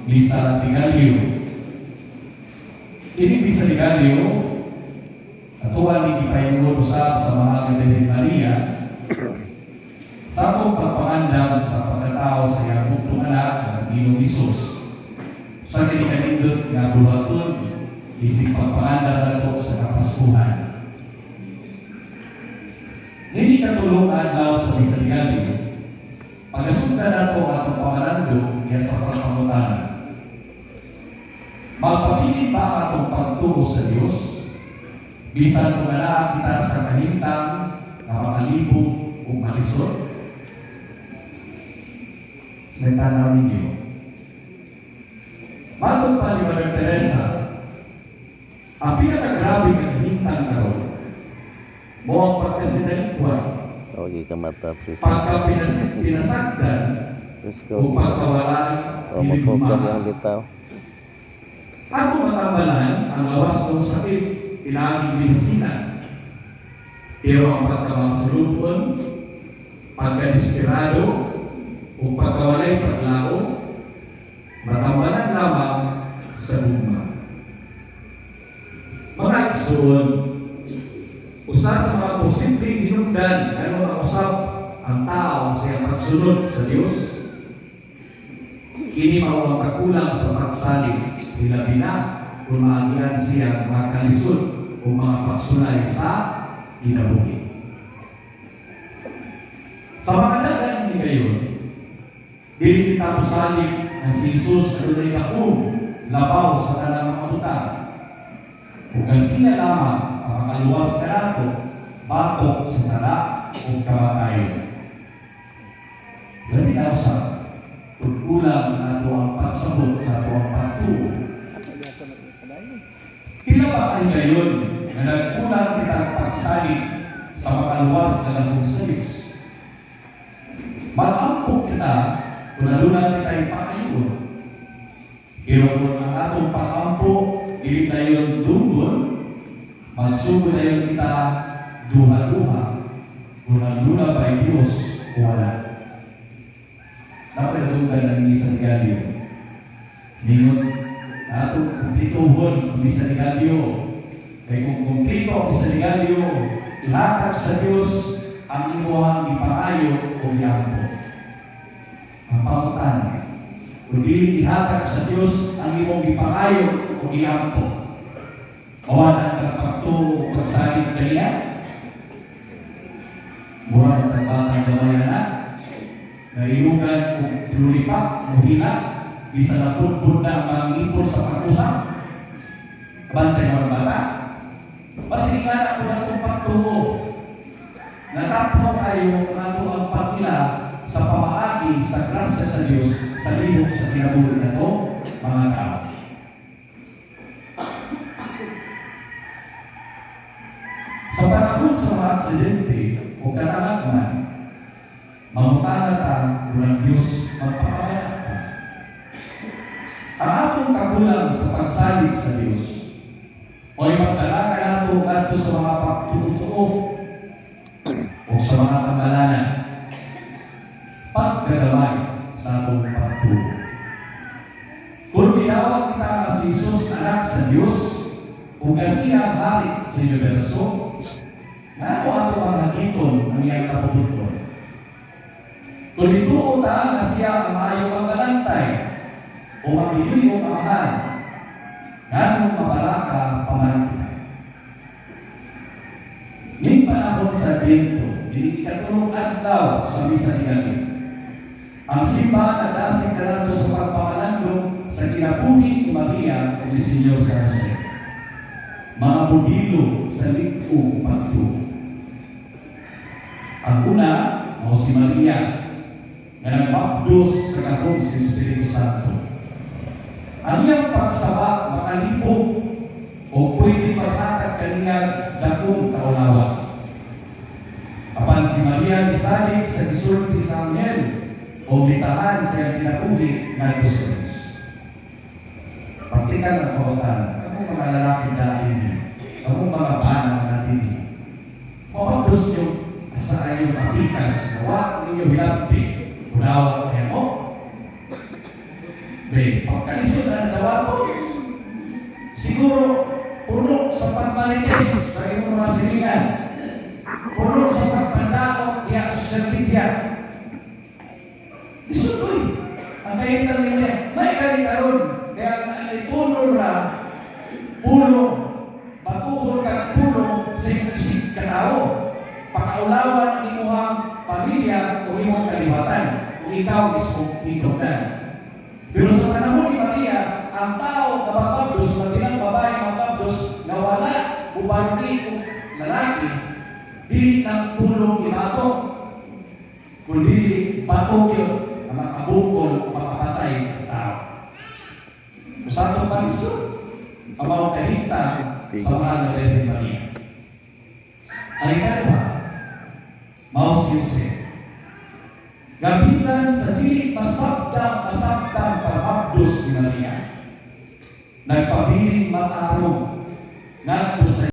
Misa Tigalio. Ini Misa Tigalio, atuan ni Kipayunod usab sa Mahal na Birhen Maria sa akong pagpangandam sa pagkatao sa iyang bugtong anak ng Ginoong Hesus. Sa kinikanindot nga buhaton, isip pagpangandam nato sa Kapaskuhan. Nini katulungan daw sa Misa Tigalio, pagkasundan nato atong pangarando niya sa pagpangutanan. Magpapili pa atong pagtuo sa Diyos, bisan kung wala kita sa kahintang na makalibog o malisod. May tanaw ninyo. Matong pa ni Mother Teresa, ang pinakagrabe ng kahintang karon, mo ang pagkasinalikuan, pagka pinasagdan, o pagkawalan, Promoprogram yang litaw. Ako matambalan ang lawas ng sakit, ilaging medisina. Pero ang pagkamangsulupon, pagkadesperado, o pagkawalay paglao, matambalan lamang sa luma. Mga igsoon, usa sa mga posibleng hinungdan ano ang usap ang tao sa iyang pagsunod sa Diyos. Kini mao ang kakulang sa pagsalig, hilabi na kung maagian siya makalisod o mga pagsulay sa inabuhi. Sa mga dagan ni ngayon, dili kita usalig na si Jesus ay doon akong labaw sa kanang mga utang. Kung siya lamang ang makaluwas ka nato, batok sa sala o kamatayon. Labi na sa kung kulang na ito ang pagsabot sa ito ang pagtuo. Kila ba kayo ngayon na nagkulang kita ang pagsalig sa makaluwas na natong sa Diyos? Mag-ampok kita kung nalunan kita yung pakayon. Pero kung ang atong pag-ampok, hindi na yung dunggon, magsugod na yung kita duha-duha kung nalunan ba yung Diyos o wala. Dapat nalunan ng Misa Tigalio. Ningon, atong kumplituhon ang Misa Tigalio. Kaya kung kumplito ang Misa Tigalio, ihatag sa Diyos ang imuhang ipangayo o yampo. Ang pangutan, kung dili ihatag sa Diyos ang imong ipangayo o yampo, kawanan ka pagtuo o pagsalit kaniya, mura ng batang gawayan na ilugan o lulipak, muhila, bisa na pulpul na mangipol sa pag-usap, bantay mga bata. Pasikan ako na itong pagtuo. Natapos tayo na ito ang pagkila sa pamaagi sa grasya sa Diyos sa libog sa kinabuhi na ito, mga tao. Sa panahon sa mga aksidente o katalagman, mamutanatan ng Diyos magpapagayak ka. Ang atong kagulang sa pagsalig sa Diyos o magdala ka nato ato sa mga pagtutuo o sa mga kamalanan pagkagamay sa atong pagtuo. Kung tinawag kita nga si Jesus anak sa Diyos o siya ang hari sa universo, nga ako ato ang hagiton ang iyang kapututon. Kung ituo ta na siya ang maayong magbalantay o magbibili o mahal, ganong mabalaka pamantinan. Ngayong panahon sa dito, hindi ikatulong adlaw sa Misa Tigalio. Ang simbahan na dasig karado sa pagpamalandong sa kinabuhi ni Maria o ni Senyor sa Jose. Mga budilo sa likong pagtuo. Ang una, o si Maria, na nagbapdos sa kahong si Espiritu Santo. Ang iyang pagsaba makalibog o pwede maghatag kaniyang dakong kaulawa. Apan si Maria nisalig sa gisulti sa Anghel o litahan siya pinapuli ng Diyos. Paktikan ang kawatan, kamong mga lalaki dahil kamong mga bana natin. Mapagdos nyo sa ayong apikas na wak ninyo hilapti, ulawat kayo mo. May pagkalisod na dawa po. Siguro, puno sa pagmalites sa iyong mga silingan. Puno sa pagpandakot diya sa social media. Isutoy. Ang kaintan nila, may kanikaroon. Kaya ang itunol na pulong, matuhol ka pulong sa isip katao. Pakaulawan ang imuhang pamilya o imong kalibatan. Kung ikaw isong itonan. Pero sa panahon ni Maria, ang tao na mapabdos, magbilang babae mapabdos, na wala ubarni o lalaki, di ng tulong imatok. Kundi patong yun na makabukol o makapatay ng tao. Kung sa itong palisod, ang mga kahita sa mahal na Virgin Maria. Ang ikalawa, Maus Yosef. Gabisan sa dili masabdang pagmabdos ni Maria. Nagpabiling mataro